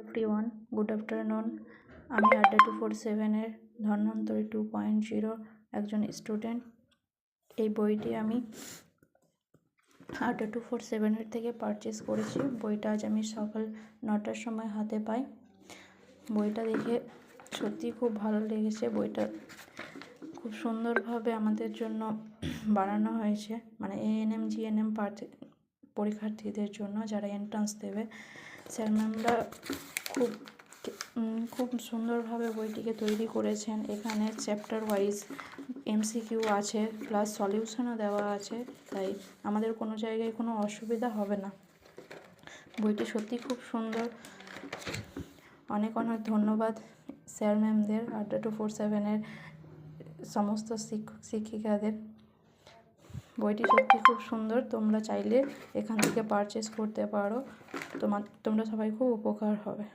Everyone, good afternoon. আমি আড্ডা 247-এর ধন্বন্তরী 2.0 একজন স্টুডেন্ট। এই বইটি আমি আড্ডা 247-এর থেকে পারচেস করেছি। বইটা আজ আমি সকাল 9টার সময় হাতে পাই। বইটা দেখে সত্যি খুব ভালো লেগেছে। বইটা খুব সুন্দরভাবে আমাদের জন্য বানানো হয়েছে, মানে এএনএম জিএনএম পরীক্ষার্থীদের জন্য, যারা এন্ট্রান্স দেবে। স্যার ম্যামরা খুব সুন্দরভাবে বইটিকে তৈরি করেছেন। এখানে চ্যাপ্টার ওয়াইজ এমসিকিউ আছে, প্লাস সলিউশনও দেওয়া আছে, তাই আমাদের কোনো জায়গায় কোনো অসুবিধা হবে না। বইটি সত্যি খুব সুন্দর। অনেক অনেক ধন্যবাদ স্যার ম্যামদের, আড্ডা 247-এর সমস্ত শিক্ষক শিক্ষিকাদের। বইটি সত্যি খুব সুন্দর। তোমরা চাইলে এখান থেকে পারচেস করতে পারো। তোমরা সবাই খুব উপকার হবে।